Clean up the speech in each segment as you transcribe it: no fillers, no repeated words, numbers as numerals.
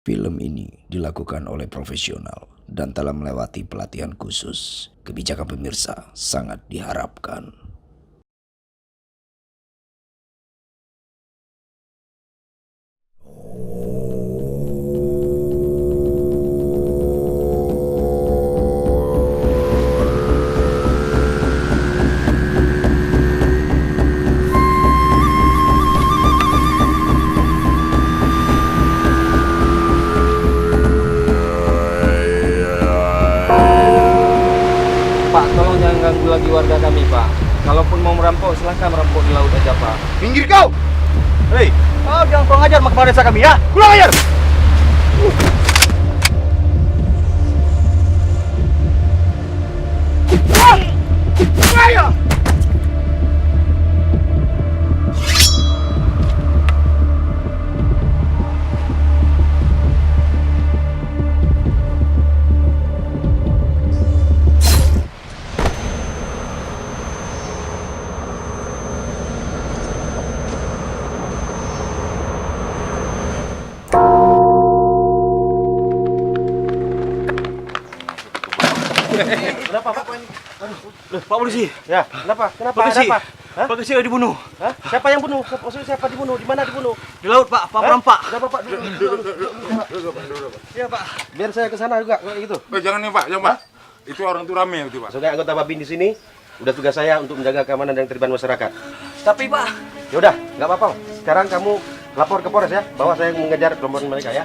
Film ini dilakukan oleh profesional dan telah melewati pelatihan khusus. Kebijakan pemirsa sangat diharapkan. Pak, tolong jangan ganggu lagi warga kami, Pak. Kalaupun mau merampok, silahkan merampok di laut aja, Pak. Minggir kau! Hei, kau jangan kurang ajar sama kepala desa kami ya! Kurang ajar! Ayo! Kenapa, Pak? Loh, Pak Polisi. Ya, kenapa? Kenapa? Polisi. Ada apa? Hah? Pak Polisi dibunuh. Hah? Siapa yang bunuh? Maksudnya siapa dibunuh? Di mana dibunuh? Di laut, Pak. Pak perampak. Kenapa, Pak? Duduk. Iya, Pak. Biar saya ke sana juga, kayak gitu. Jangan nih Pak, jangan Pak. Itu orang itu rame itu Pak. Sebagai anggota Babin di sini, udah tugas saya untuk menjaga keamanan dan ketertiban masyarakat. Tapi, Pak. Yaudah, nggak apa-apa. Sekarang kamu lapor ke Polres ya, bahwa saya mengejar kelompok mereka ya.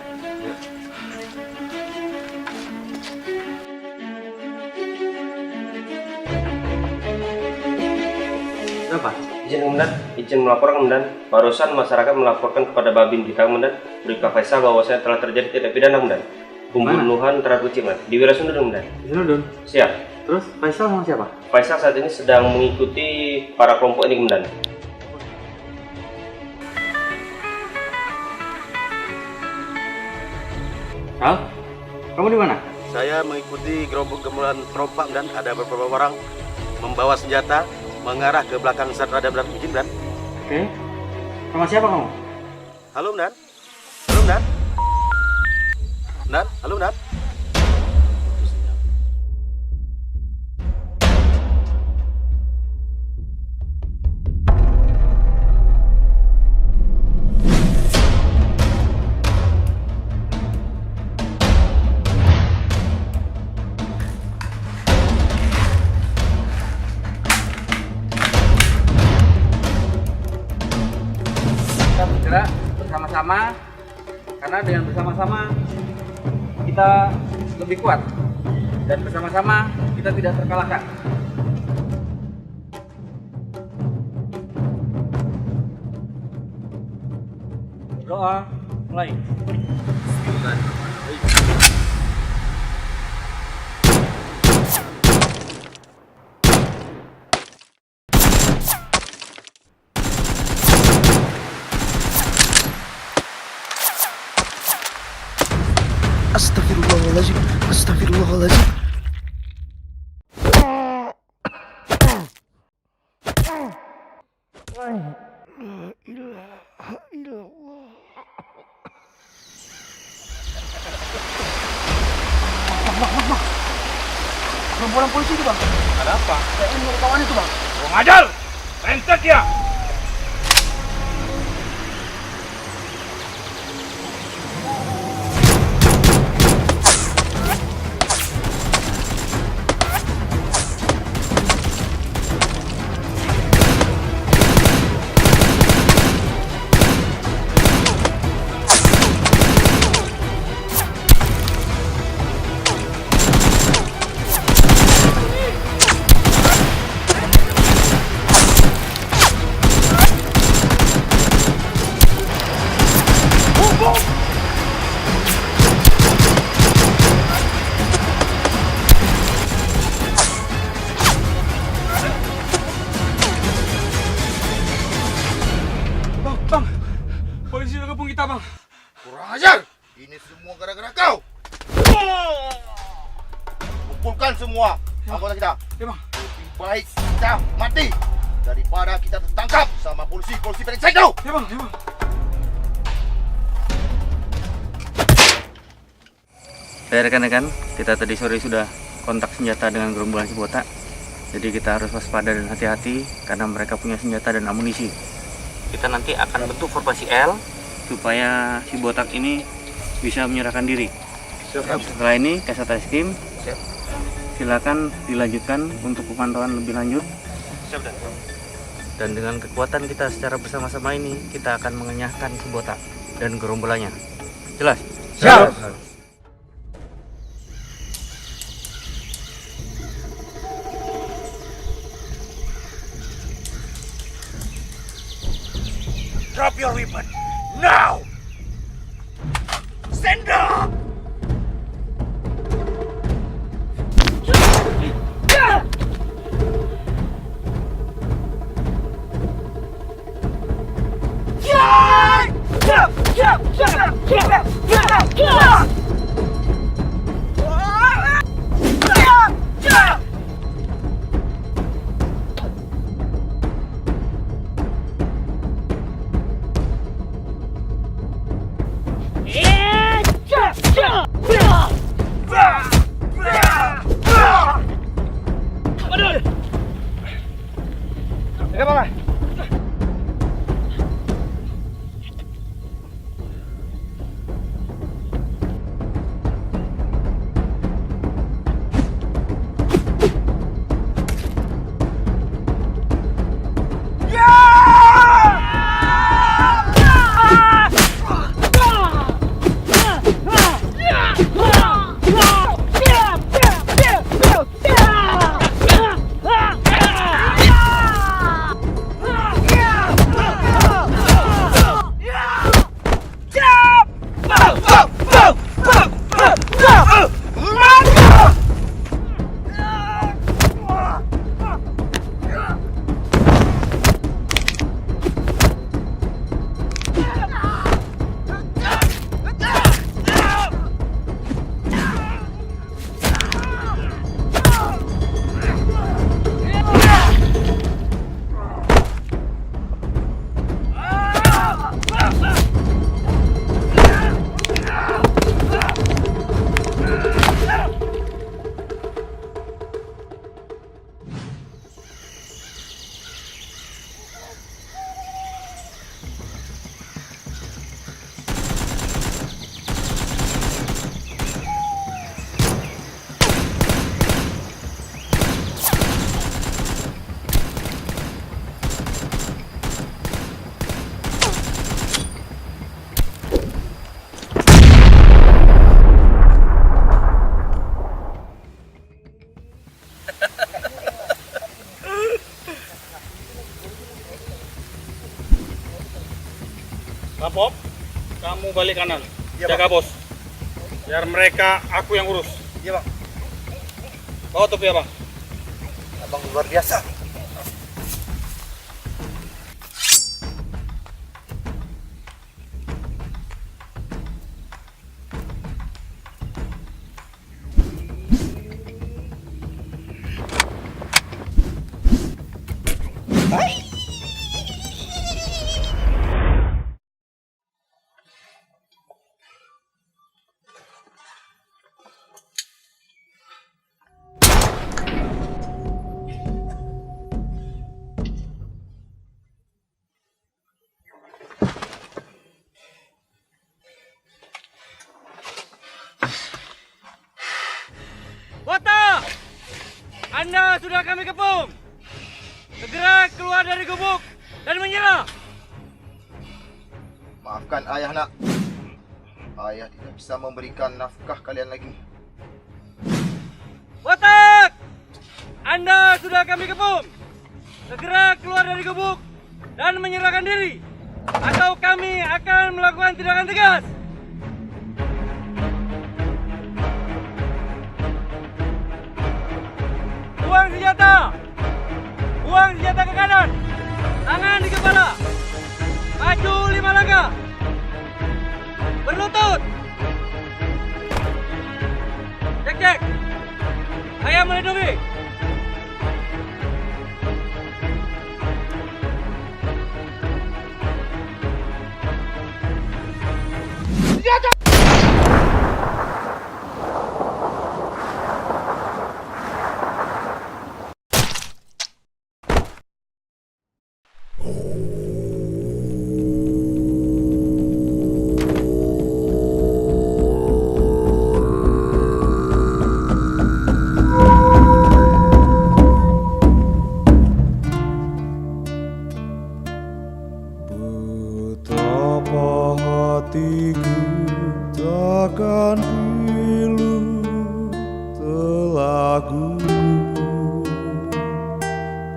Kenapa? Izin Komandan, izin melaporkan Komandan. Barusan masyarakat melaporkan kepada Babin kita Komandan, Bribka Faisal bahwa saya telah terjadi tindak pidana Komandan. Pembunuhan terhadap kucing Komandan. Di Wirasundun Komandan. Senudun. Siap. Terus Faisal sama siapa? Faisal saat ini sedang mengikuti para kelompok ini Komandan. Al, kamu di mana? Saya mengikuti gerombol gerombolan perompak dan ada beberapa orang membawa senjata mengarah ke belakang Satrada dan Izin dan. Oke. Sama siapa kamu? Halo Dan. Halo Dan. Dan, halo Dan. Kita bergerak bersama-sama, karena dengan bersama-sama kita lebih kuat. Dan bersama-sama kita tidak terkalahkan. Doa mulai. Astagfirullahaladzim. Astagfirullahaladzim. Perempuan polisi itu Bang. Ada apa? Saya ingin kawan itu Bang. Kurang ajar! Lentek ya! Bang. Polisi udah kepung kita, Bang. Kurang ajar! Ini semua gara-gara kau! Kumpulkan semua anggota kita. Ya, Bang. Lebih baik kita mati daripada kita tertangkap sama polisi brengsek kau! Ya, Bang. Rekan-rekan, kita tadi sore sudah kontak senjata dengan gerombolan si botak. Jadi kita harus waspada dan hati-hati karena mereka punya senjata dan amunisi. Kita nanti akan bentuk formasi L supaya si botak ini bisa menyerahkan diri. Setelah ini Kasat Reskrim silakan dilanjutkan untuk pemantauan lebih lanjut. Dan dengan kekuatan kita secara bersama-sama ini, kita akan mengenyahkan si botak dan gerombolannya. Jelas? Siap. Drop your weapon now. Stand up. Bob, kamu balik kanan. Iya, Jaga Bang. bos. Biar mereka aku yang urus. Iya, Bang. Bawa topi abang. Abang luar biasa. Botak! Anda sudah kami kepung. Segera keluar dari gubuk dan menyerah. Maafkan ayah, nak. Ayah tidak bisa memberikan nafkah kalian lagi. Botak! Anda sudah kami kepung. Segera keluar dari gubuk dan menyerahkan diri, atau kami akan melakukan tindakan tegas. Buang senjata! Buang senjata ke kanan! Tangan di kepala! Maju 5 langkah! Berlutut! Cek! Saya melindungi! Takkan pilu telah gugur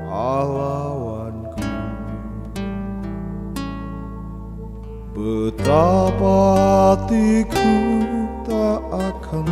pahlawanku. Betapa hatiku tak akan